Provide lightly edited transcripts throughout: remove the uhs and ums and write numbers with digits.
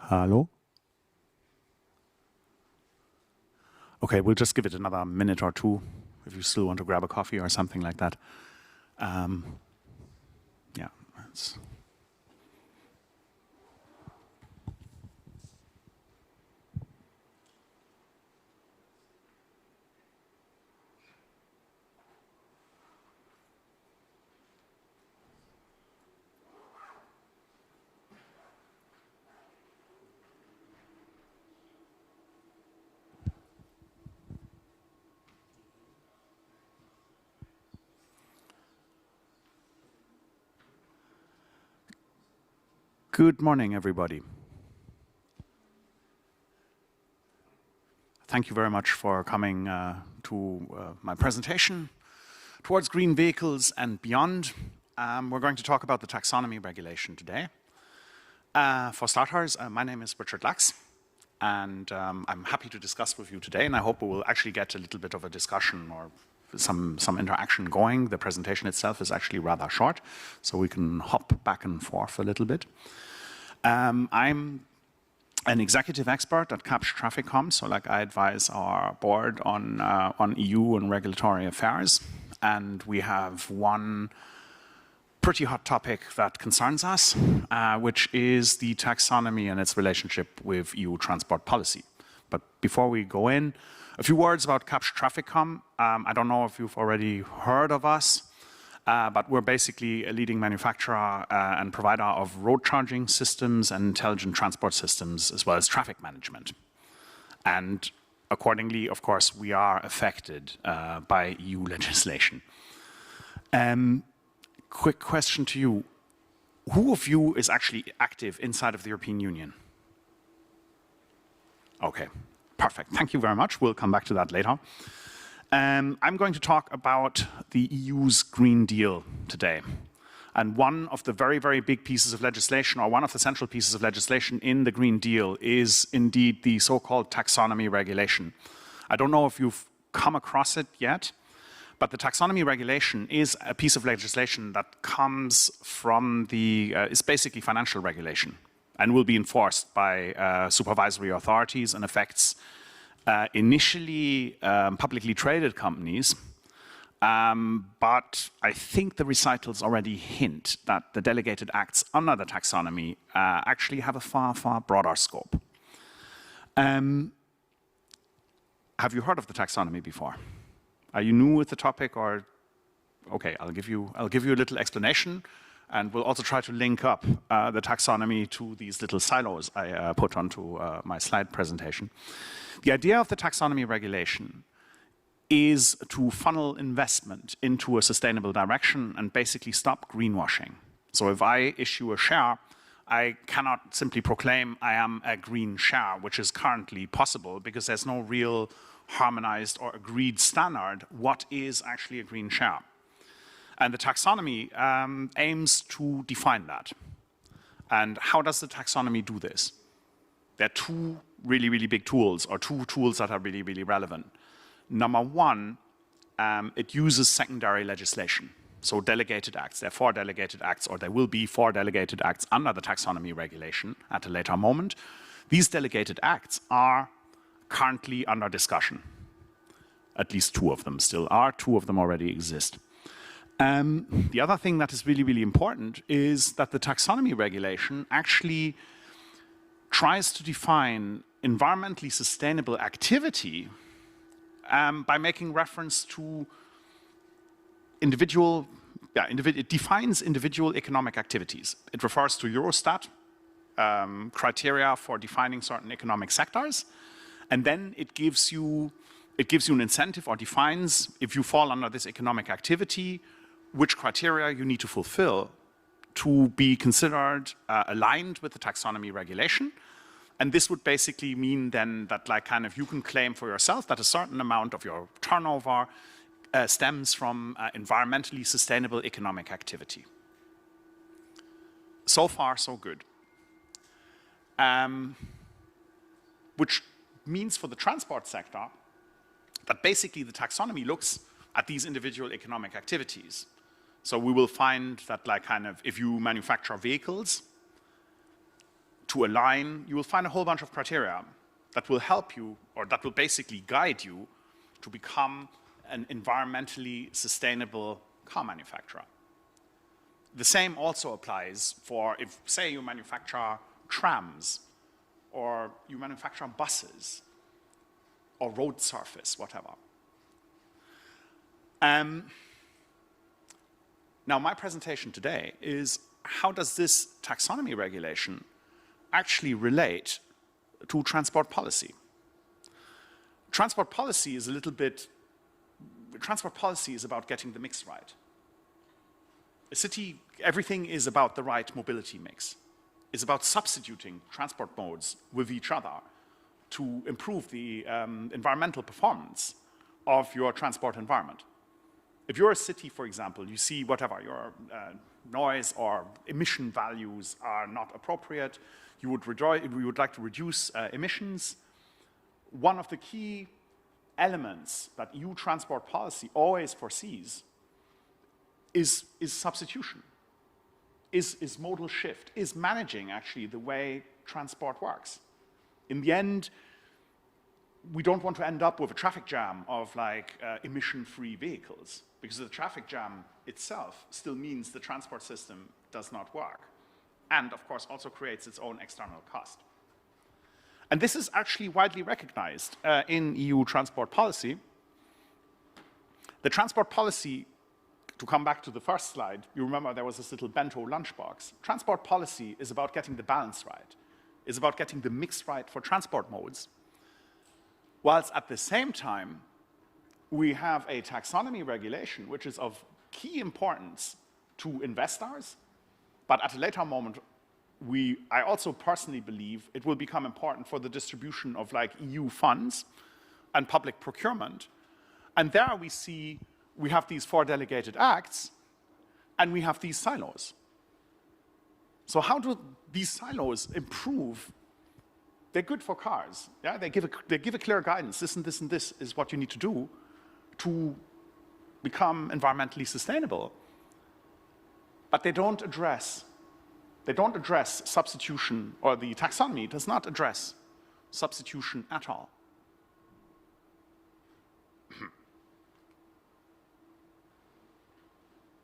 Hello? Okay, we'll just give it another minute or two if you still want to grab a coffee or something like that. Yeah, that's... Good morning, everybody. Thank you very much for coming to my presentation towards green vehicles and beyond. We're going to talk about the Taxonomy Regulation today. For starters, my name is Richard Lachs, and I'm happy to discuss with you today, and I hope we will actually get a little bit of a discussion or some interaction going. The presentation itself is actually rather short, so we can hop back and forth a little bit. I'm an executive expert at Kapsch TrafficCom, so like I advise our board on EU and regulatory affairs, and we have one pretty hot topic that concerns us, which is the taxonomy and its relationship with EU transport policy. But before we go in, a few words about Kapsch TrafficCom. I don't know if you've already heard of us, but we're basically a leading manufacturer and provider of road charging systems and intelligent transport systems, as well as traffic management. And accordingly, of course, we are affected by EU legislation. Quick question to you. Who of you is actually active inside of the European Union? Okay, perfect. Thank you very much. We'll come back to that later. I'm going to talk about the EU's Green Deal today. And one of the very, very big pieces of legislation, or one of the central pieces of legislation in the Green Deal, is indeed the so-called Taxonomy Regulation. I don't know if you've come across it yet, but the Taxonomy Regulation is a piece of legislation that comes from is basically financial regulation and will be enforced by supervisory authorities and affects initially publicly traded companies, but I think the recitals already hint that the delegated acts under the taxonomy actually have a far, far broader scope. Have you heard of the taxonomy before? Are you new with the topic, or? Okay, I'll give you a little explanation, and we'll also try to link up the taxonomy to these little silos I put onto my slide presentation. The idea of the taxonomy regulation is to funnel investment into a sustainable direction and basically stop greenwashing. So if I issue a share, I cannot simply proclaim I am a green share, which is currently possible because there's no real harmonized or agreed standard what is actually a green share. And the taxonomy aims to define that. And how does the taxonomy do this? There are two really, really big tools, or two tools that are really, really relevant. Number one, it uses secondary legislation. So delegated acts. There are 4 delegated acts, or there will be 4 delegated acts under the taxonomy regulation at a later moment. These delegated acts are currently under discussion. At least 2 of them still are. 2 of them already exist. The other thing that is really, really important is that the taxonomy regulation actually tries to define environmentally sustainable activity by making reference to it defines individual economic activities. It refers to Eurostat criteria for defining certain economic sectors, and then it gives you an incentive, or defines, if you fall under this economic activity, which criteria you need to fulfill to be considered aligned with the taxonomy regulation. And this would basically mean then that you can claim for yourself that a certain amount of your turnover stems from environmentally sustainable economic activity. So far, so good. Which means for the transport sector that basically the taxonomy looks at these individual economic activities. So we will find that if you manufacture vehicles, to align, you will find a whole bunch of criteria that will help you, or that will basically guide you to become an environmentally sustainable car manufacturer. The same also applies for if, say, you manufacture trams, or you manufacture buses, or road surface, whatever. Now, my presentation today is how does this taxonomy regulation actually relate to transport policy? Transport policy is a little bit, transport policy is about getting the mix right. A city, everything is about the right mobility mix. It's about substituting transport modes with each other to improve the environmental performance of your transport environment. If you're a city, for example, you see whatever, your noise or emission values are not appropriate, you would like to reduce emissions. One of the key elements that EU transport policy always foresees is substitution, is modal shift, is managing actually the way transport works. In the end, we don't want to end up with a traffic jam of like emission-free vehicles, because the traffic jam itself still means the transport system does not work, and of course also creates its own external cost. And this is actually widely recognized in EU transport policy. The transport policy, to come back to the first slide, you remember there was this little bento lunchbox. Transport policy is about getting the balance right, is about getting the mix right for transport modes, whilst at the same time, we have a taxonomy regulation which is of key importance to investors, but at a later moment, I also personally believe it will become important for the distribution of like EU funds and public procurement. And there we see we have these 4 delegated acts and we have these silos. So how do these silos improve? They're good for cars. Yeah? They give a clear guidance. This and this and this is what you need to do to become environmentally sustainable. But they don't address substitution, or the taxonomy does not address substitution at all.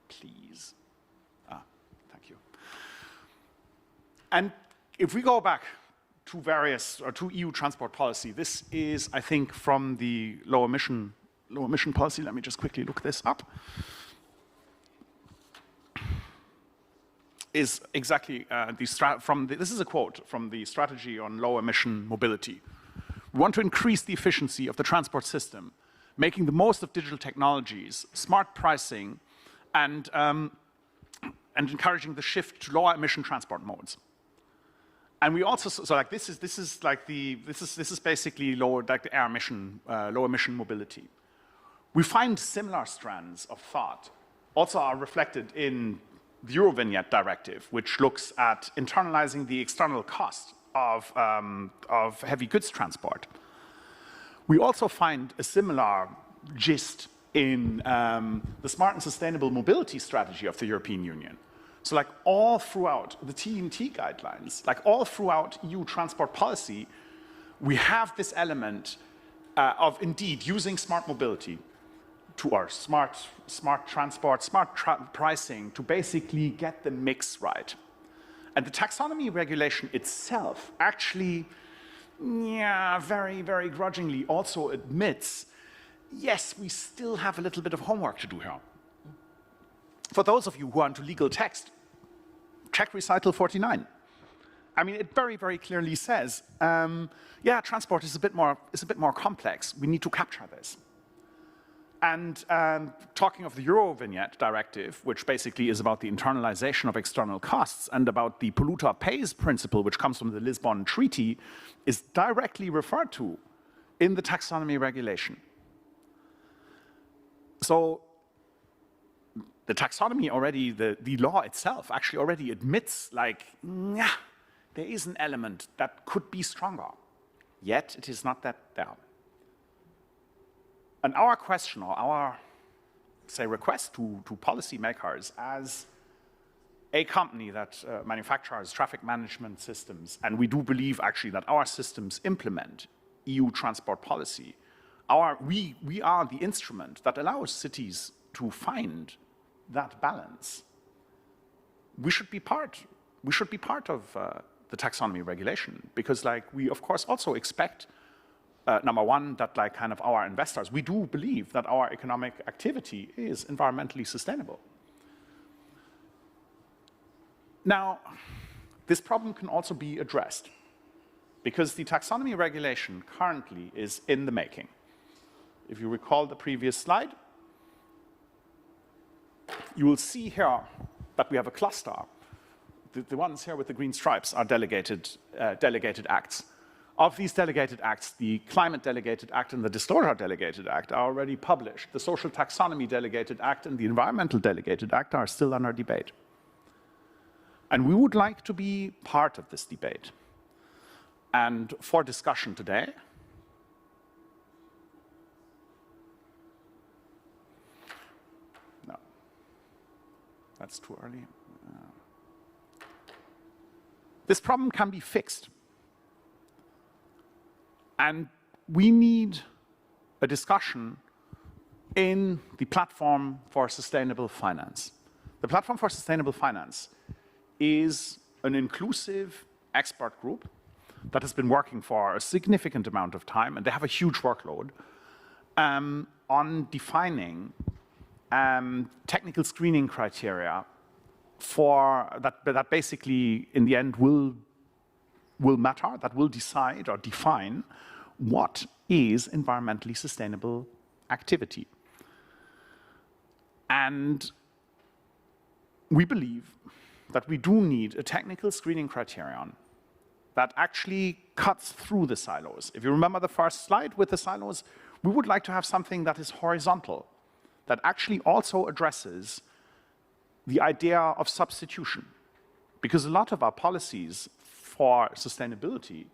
Please. Thank you. And if we go back to EU transport policy, this is, I think, from the low emission policy. Let me just quickly look this up. Is exactly this is a quote from the strategy on low emission mobility. We want to increase the efficiency of the transport system, making the most of digital technologies, smart pricing, and encouraging the shift to lower emission transport modes. And we also, so like this is basically low emission mobility. We find similar strands of thought also are reflected in the Eurovignette directive, which looks at internalizing the external cost of heavy goods transport. We also find a similar gist in the smart and sustainable mobility strategy of the European Union. So like all throughout the TEN-T guidelines, like all throughout EU transport policy, we have this element of indeed using smart mobility to our smart transport, smart pricing to basically get the mix right. And the taxonomy regulation itself actually, very, very grudgingly also admits, yes, we still have a little bit of homework to do here. For those of you who are into legal text, check recital 49. I mean, it very, very clearly says, transport is a bit more complex. We need to capture this. And talking of the Eurovignette directive, which basically is about the internalization of external costs and about the polluter pays principle, which comes from the Lisbon Treaty, is directly referred to in the taxonomy regulation. So the taxonomy already, the law itself actually already admits, like, there is an element that could be stronger, yet it is not that there. And our question, or our, say, request to policymakers as a company that manufactures traffic management systems, and we do believe actually that our systems implement EU transport policy, we are the instrument that allows cities to find that balance. We should be part of the taxonomy regulation, because like we of course also expect number one, that like kind of our investors, we do believe that our economic activity is environmentally sustainable. Now, this problem can also be addressed because the taxonomy regulation currently is in the making. If you recall the previous slide, you will see here that we have a cluster. The ones here with the green stripes are delegated acts. Of these delegated acts, the Climate Delegated Act and the Disclosure Delegated Act are already published. The Social Taxonomy Delegated Act and the Environmental Delegated Act are still under debate. And we would like to be part of this debate. And for discussion today, no, that's too early. This problem can be fixed. And we need a discussion in the Platform for Sustainable Finance. The Platform for Sustainable Finance is an inclusive expert group that has been working for a significant amount of time, and they have a huge workload on defining technical screening criteria for that basically in the end will matter, that will decide or define what is environmentally sustainable activity. And we believe that we do need a technical screening criterion that actually cuts through the silos. If you remember the first slide with the silos, we would like to have something that is horizontal, that actually also addresses the idea of substitution. Because a lot of our policies for sustainability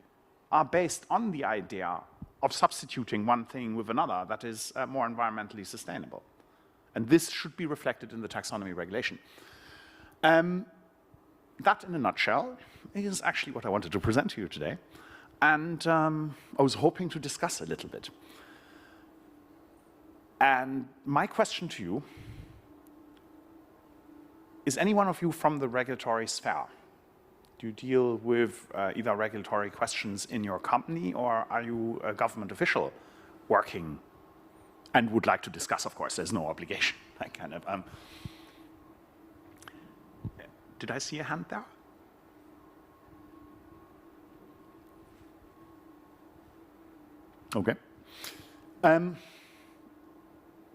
are based on the idea of substituting one thing with another that is more environmentally sustainable. And this should be reflected in the taxonomy regulation. That, in a nutshell, is actually what I wanted to present to you today. And I was hoping to discuss a little bit. And my question to you, is any one of you from the regulatory sphere? Do you deal with either regulatory questions in your company, or are you a government official working and would like to discuss? Of course, there's no obligation. I kind of, did I see a hand there? Okay.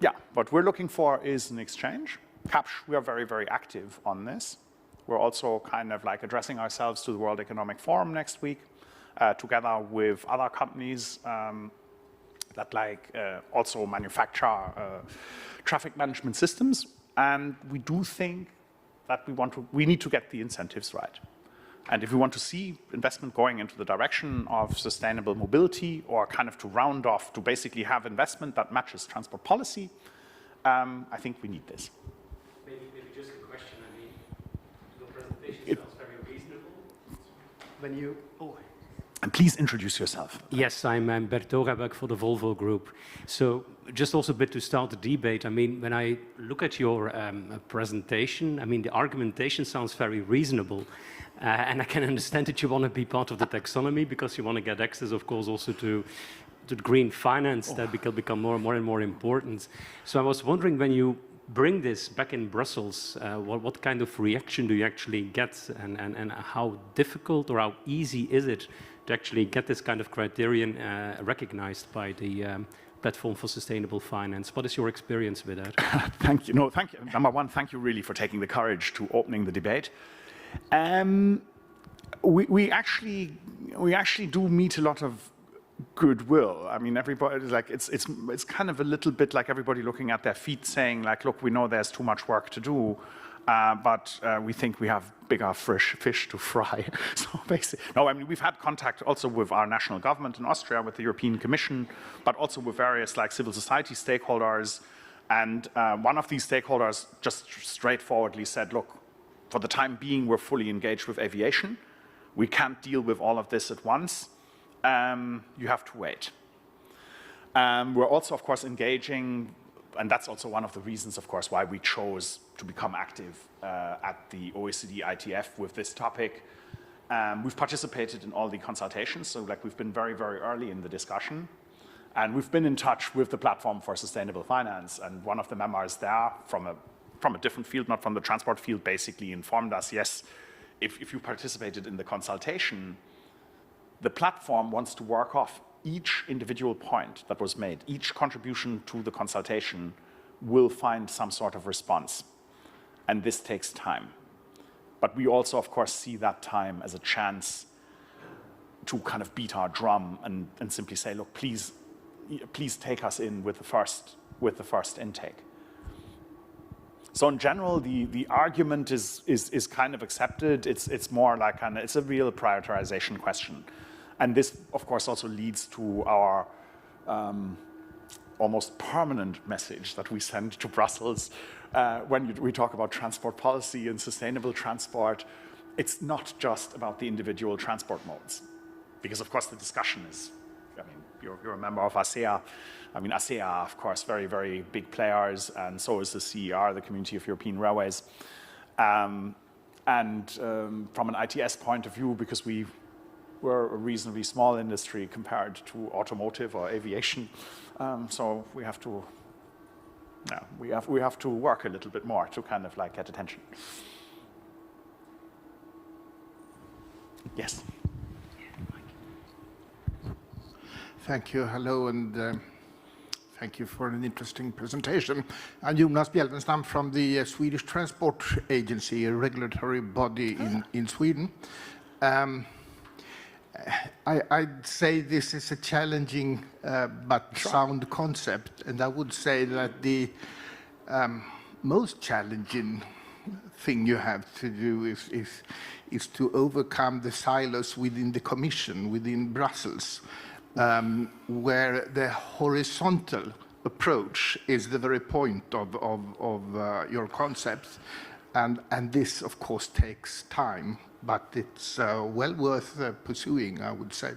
Yeah, what we're looking for is an exchange. Kapsch, we are very, very active on this. We're also kind of like addressing ourselves to the World Economic Forum next week, together with other companies that like also manufacture traffic management systems. And we do think that we need to get the incentives right. And if we want to see investment going into the direction of sustainable mobility, or kind of to round off, to basically have investment that matches transport policy, I think we need this. Maybe just a question. I mean, your presentation sounds very reasonable. When you, and please introduce yourself. Yes, I'm Bert Torabak for the Volvo Group. So just also a bit to start the debate. I mean, when I look at your presentation, I mean, the argumentation sounds very reasonable. And I can understand that you want to be part of the taxonomy because you want to get access, of course, also to green finance that become more and more important. So I was wondering, when you bring this back in Brussels, what kind of reaction do you actually get, and how difficult or how easy is it to actually get this kind of criterion recognized by the Platform for Sustainable Finance? What is your experience with that? Thank you. No, thank you. Number one, thank you really for taking the courage to opening the debate. We actually do meet a lot of goodwill. I mean, everybody is like, it's kind of a little bit like everybody looking at their feet saying like, look, we know there's too much work to do, but we think we have bigger fish to fry. So basically, no, I mean, we've had contact also with our national government in Austria, with the European Commission, but also with various like civil society stakeholders. And one of these stakeholders just straightforwardly said, look, for the time being, we're fully engaged with aviation. We can't deal with all of this at once. You have to wait. We're also, of course, engaging, and that's also one of the reasons, of course, why we chose to become active at the OECD ITF with this topic. We've participated in all the consultations, so like we've been very, very early in the discussion. And we've been in touch with the Platform for Sustainable Finance, and one of the members there from a different field, not from the transport field, basically informed us, yes, if you participated in the consultation, the platform wants to work off each individual point that was made. Each contribution to the consultation will find some sort of response. And this takes time. But we also, of course, see that time as a chance to kind of beat our drum and simply say, look, please take us in with the first intake. So in general, the argument is kind of accepted. It's more like it's a real prioritization question. And this, of course, also leads to our almost permanent message that we send to Brussels when we talk about transport policy and sustainable transport. It's not just about the individual transport modes. Because, of course, the discussion is, I mean, you're a member of ASEA. I mean, ASEA, of course, very, very big players, and so is the CER, the Community of European Railways. From an ITS point of view, because we're a reasonably small industry compared to automotive or aviation, so we have to, we have to work a little bit more to kind of like get attention. Yes. Thank you. Hello, and thank you for an interesting presentation. I'm Jonas Bjelvenstam from the Swedish Transport Agency, a regulatory body in Sweden. I'd say this is a challenging but sound concept, and I would say that the most challenging thing you have to do is to overcome the silos within the Commission, within Brussels, where the horizontal approach is the very point of your concept. And this, of course, takes time, but it's well worth pursuing, I would say.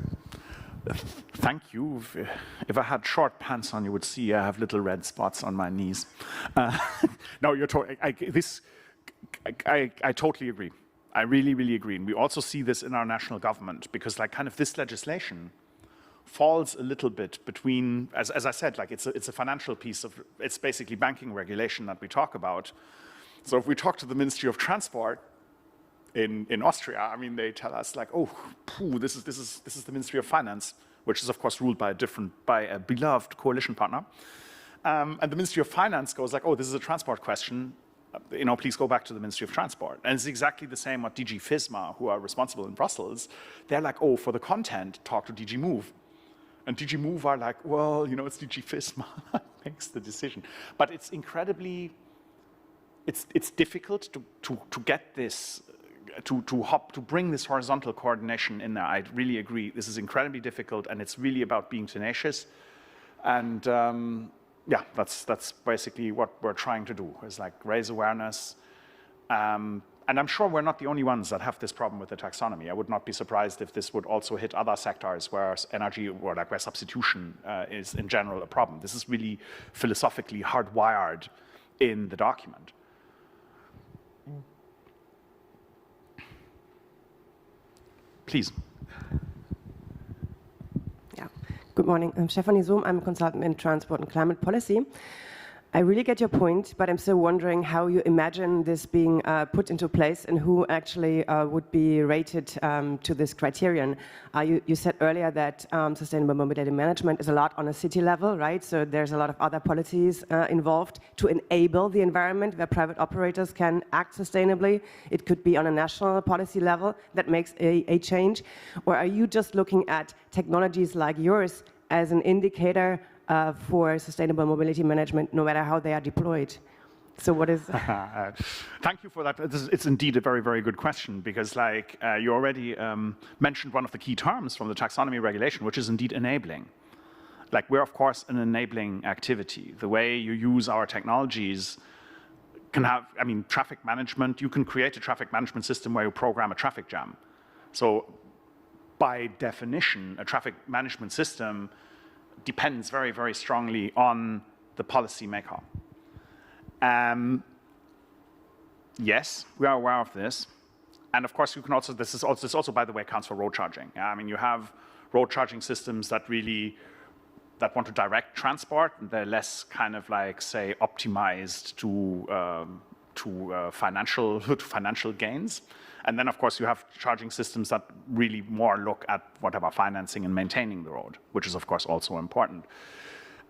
Thank you. If I had short pants on, you would see I have little red spots on my knees. No, I totally agree. I really, really agree. And we also see this in our national government, because like kind of this legislation falls a little bit between, as I said, like it's a financial piece of, it's basically banking regulation that we talk about. So if we talk to the Ministry of Transport in Austria, I mean, they tell us like, oh, this is the Ministry of Finance, which is of course ruled by a beloved coalition partner. And the Ministry of Finance goes like, oh, this is a transport question. Please go back to the Ministry of Transport. And it's exactly the same with DG FISMA, who are responsible in Brussels. They're like, oh, for the content, talk to DG Move. And DG Move are like, well, it's DG FISMA makes the decision. But it's incredibly, it's difficult to get this, to bring this horizontal coordination in there. I really agree. This is incredibly difficult, and it's really about being tenacious. And yeah, that's basically what we're trying to do, is like raise awareness. And I'm sure we're not the only ones that have this problem with the taxonomy. I would not be surprised if this would also hit other sectors where energy or like where substitution is in general a problem. This is really philosophically hardwired in the document. Please. Yeah. Good morning. I'm Stephanie Zoom. I'm a consultant in transport and climate policy. I really get your point, but I'm still wondering how you imagine this being put into place and who actually would be rated to this criterion. You said earlier that sustainable mobility management is a lot on a city level, right? So there's a lot of other policies involved to enable the environment where private operators can act sustainably. It could be on a national policy level that makes a change. Or are you just looking at technologies like yours as an indicator for sustainable mobility management, no matter how they are deployed? So what is... Thank you for that. It's indeed a very, very good question, because like you already mentioned one of the key terms from the Taxonomy Regulation, which is indeed enabling. Like we're, of course, an enabling activity. The way you use our technologies can have, I mean, traffic management, you can create a traffic management system where you program a traffic jam. So by definition, a traffic management system depends very, very strongly on the policymaker. Yes, we are aware of this. And of course, you can also, this also, by the way, counts for road charging. I mean, you have road charging systems that want to direct transport, and they're less kind of like, say, optimized to financial gains. And then, of course, you have charging systems that really more look at whatever financing and maintaining the road, which is, of course, also important.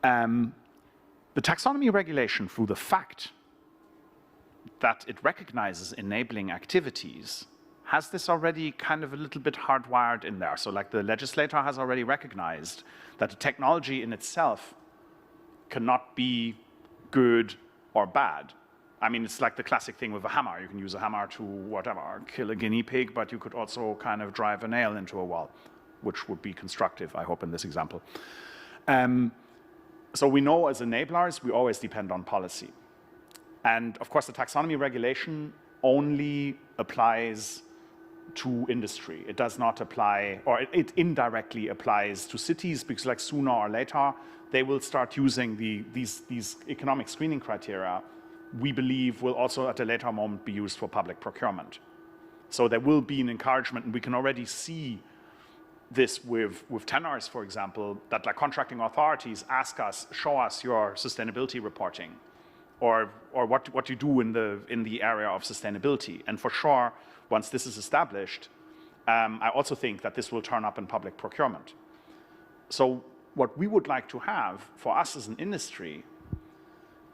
The taxonomy regulation, through the fact that it recognizes enabling activities, has this already kind of a little bit hardwired in there. So like the legislator has already recognized that the technology in itself cannot be good or bad. I mean, it's like the classic thing with a hammer. You can use a hammer to, whatever, kill a guinea pig, but you could also kind of drive a nail into a wall, which would be constructive, I hope, in this example. So we know as enablers, we always depend on policy. And of course, the taxonomy regulation only applies to industry. It does not apply, or it indirectly applies to cities, because like sooner or later, they will start using these economic screening criteria, we believe will also at a later moment be used for public procurement. So there will be an encouragement, and we can already see this with tenors, for example, that like contracting authorities ask us, show us your sustainability reporting, or what you do in the area of sustainability. And for sure, once this is established, I also think that this will turn up in public procurement. So what we would like to have for us as an industry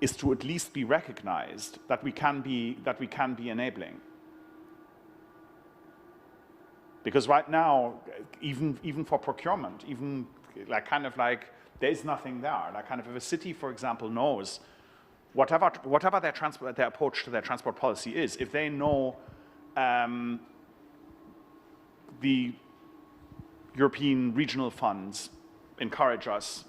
is to at least be recognized that we can be enabling. Because right now, even for procurement, even like kind of like there's nothing there. Like kind of if a city, for example, knows whatever their approach to their transport policy is, if they know the European regional funds encourage us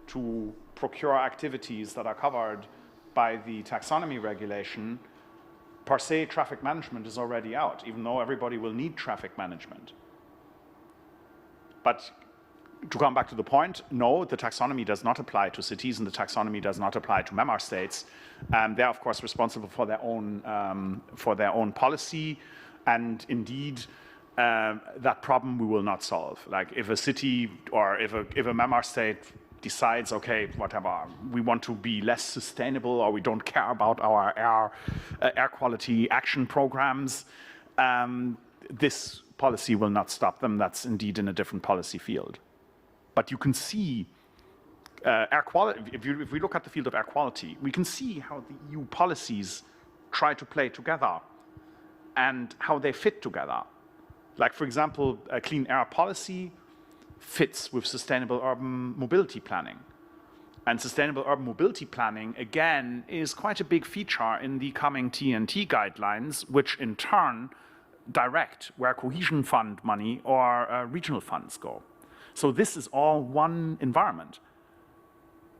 to procure activities that are covered by the taxonomy regulation, per se, traffic management is already out, even though everybody will need traffic management. But to come back to the point, no, the taxonomy does not apply to cities, and the taxonomy does not apply to member states. They're, of course, responsible for their own policy, and indeed, that problem we will not solve. Like if a city or if a member state decides, okay, whatever, we want to be less sustainable, or we don't care about our air quality action programs, this policy will not stop them. That's indeed in a different policy field. But you can see air quality, if we look at the field of air quality, we can see how the EU policies try to play together and how they fit together. Like, for example, a clean air policy fits with sustainable urban mobility planning. And sustainable urban mobility planning, again, is quite a big feature in the coming TEN-T guidelines, which in turn direct where cohesion fund money or regional funds go. So this is all one environment.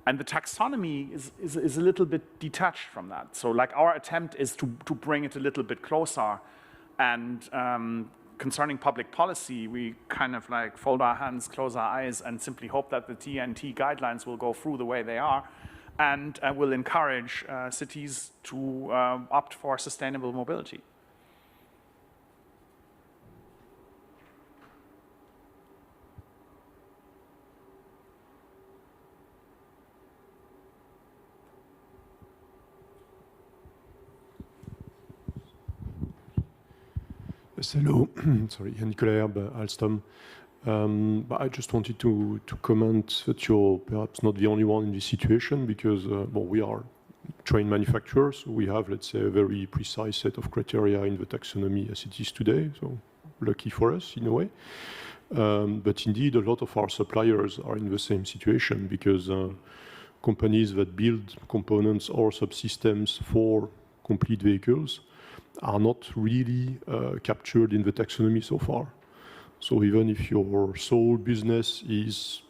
And the taxonomy is a little bit detached from that. So like our attempt is to bring it a little bit closer. And concerning public policy, we kind of like fold our hands, close our eyes, and simply hope that the TEN-T guidelines will go through the way they are and will encourage cities to opt for sustainable mobility. Yes, hello. Sorry, Nicolas Herbe, Alstom. But I just wanted to comment that you're perhaps not the only one in this situation, because well, we are train manufacturers. So we have, let's say, a very precise set of criteria in the taxonomy as it is today. So lucky for us in a way. But indeed, a lot of our suppliers are in the same situation, because companies that build components or subsystems for complete vehicles are not really captured in the taxonomy so far. So even if your sole business is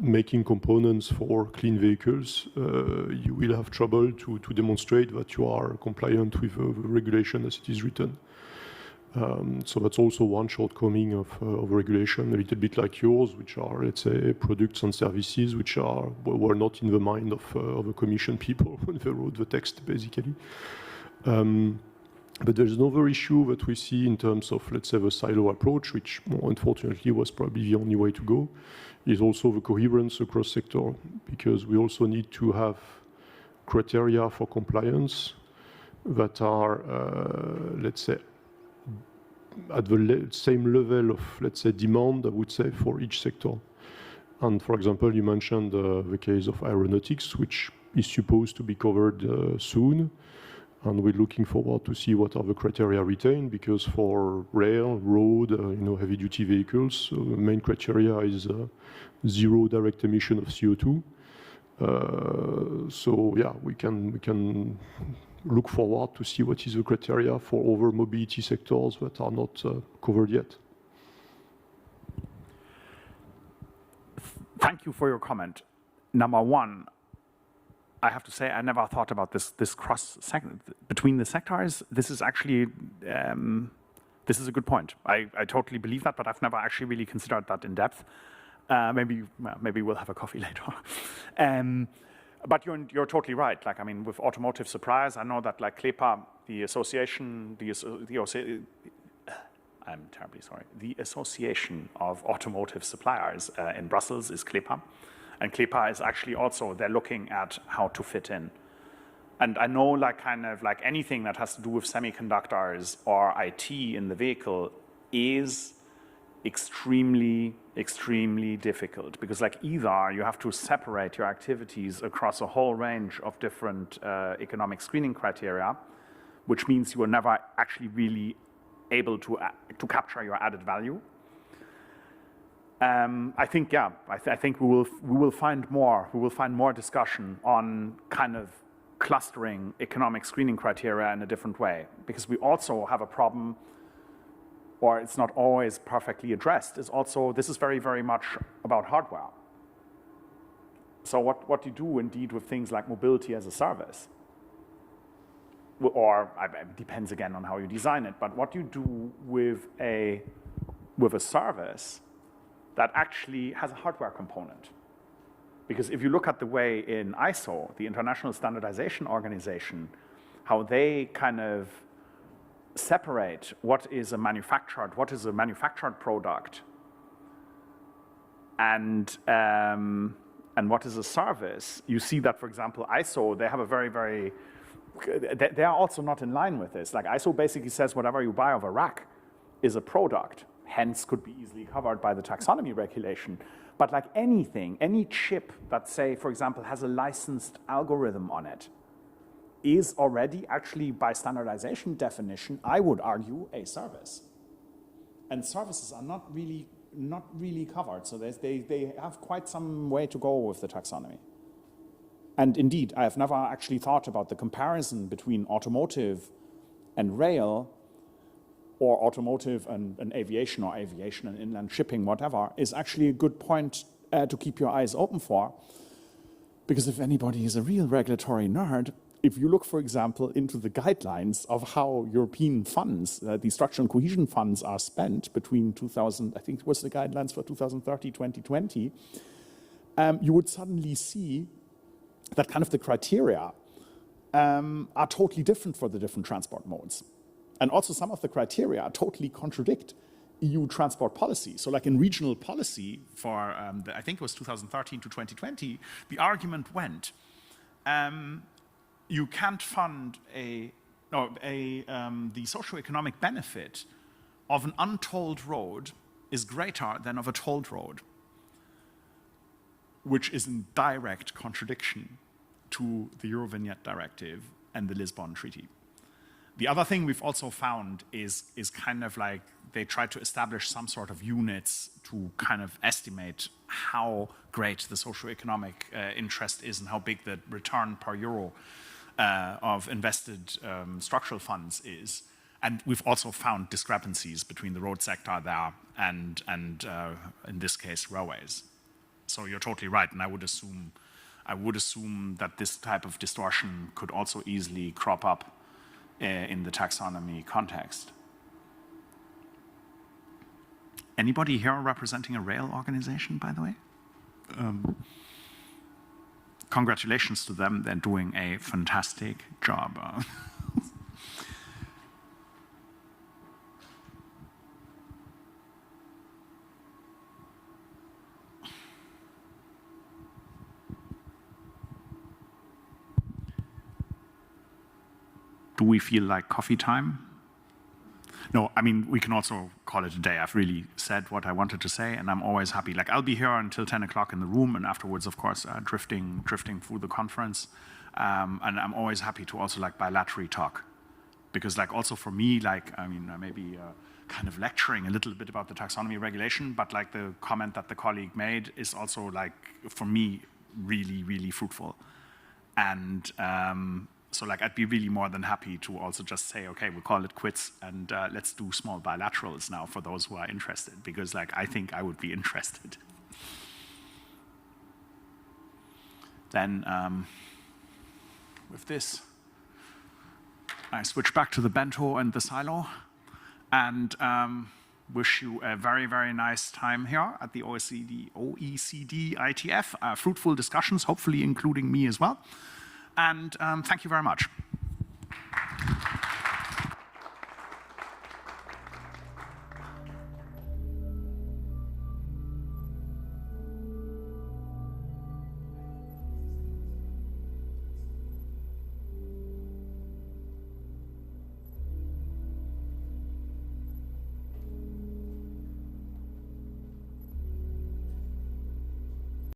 making components for clean vehicles, you will have trouble to demonstrate that you are compliant with the regulation as it is written. So that's also one shortcoming of regulation, a little bit like yours, which are, let's say, products and services which were not in the mind of the Commission people when they wrote the text, basically. But there's another issue that we see in terms of, let's say, the silo approach, which unfortunately was probably the only way to go, is also the coherence across sector, because we also need to have criteria for compliance that are, let's say, at the same level of, let's say, demand, I would say, for each sector. And for example, you mentioned the case of aeronautics, which is supposed to be covered soon. And we're looking forward to see what are the criteria retained, because for rail, road, heavy-duty vehicles, the main criteria is zero direct emission of CO2. So yeah, we can look forward to see what is the criteria for other mobility sectors that are not covered yet. Thank you for your comment. Number one, I have to say I never thought about this cross between the sectors. This is actually this is a good point. I totally believe that, but I've never actually really considered that in depth. Maybe we'll have a coffee later. But you're totally right. Like, I mean, with automotive suppliers, I know that like CLEPA, the association, I'm terribly sorry. The Association of Automotive Suppliers in Brussels is CLEPA. And CLEPA is actually also, they're looking at how to fit in. And I know like kind of like anything that has to do with semiconductors or IT in the vehicle is extremely, extremely difficult, because like either you have to separate your activities across a whole range of different economic screening criteria, which means you are never actually really able to capture your added value. I think, yeah, I think we will find more discussion on kind of clustering economic screening criteria in a different way, because we also have a problem, or it's not always perfectly addressed, is also, this is very, very much about hardware. So what you do indeed with things like mobility as a service, or it depends again on how you design it, but what you do with a service that actually has a hardware component. Because if you look at the way in ISO, the International Standardization Organization, how they kind of separate what is a manufactured product and what is a service, you see that, for example, ISO, they have a very, they are also not in line with this. Like ISO basically says whatever you buy of a rack is a product, hence could be easily covered by the taxonomy regulation. But like anything, any chip that, say, for example, has a licensed algorithm on it, is already actually, by standardization definition, I would argue, a service. And services are not really covered, so they have quite some way to go with the taxonomy. And indeed, I have never actually thought about the comparison between automotive and rail, or automotive and aviation, or aviation and inland shipping, whatever, is actually a good point to keep your eyes open for. Because if anybody is a real regulatory nerd, if you look, for example, into the guidelines of how European funds, the structural and cohesion funds are spent between 2000, I think it was the guidelines for 2030, 2020, you would suddenly see that kind of the criteria are totally different for the different transport modes. And also some of the criteria totally contradict EU transport policy. So like in regional policy for, I think it was 2013 to 2020, the argument went, you can't fund the socioeconomic benefit of an untolled road is greater than of a tolled road, which is in direct contradiction to the Eurovignette directive and the Lisbon Treaty. The other thing we've also found is kind of like they try to establish some sort of units to kind of estimate how great the socioeconomic interest is and how big the return per euro of invested structural funds is. And we've also found discrepancies between the road sector there and in this case, railways. So you're totally right, and I would assume that this type of distortion could also easily crop up in the taxonomy context. Anybody here representing a rail organization, by the way? Congratulations to them, they're doing a fantastic job. Do we feel like coffee time? No, I mean, we can also call it a day. I've really said what I wanted to say, and I'm always happy. Like, I'll be here until 10 o'clock in the room, and afterwards, of course, drifting through the conference. And I'm always happy to also, like, bilaterally talk. Because, like, also for me, like, I mean, maybe kind of lecturing a little bit about the taxonomy regulation, but, like, the comment that the colleague made is also, like, for me, really, really fruitful. And so like I'd be really more than happy to also just say, okay, we'll call it quits and let's do small bilaterals now for those who are interested, because like I think I would be interested. Then with this, I switch back to the bento and the silo and wish you a very, very nice time here at the OECD ITF. Fruitful discussions, hopefully including me as well. And thank you very much.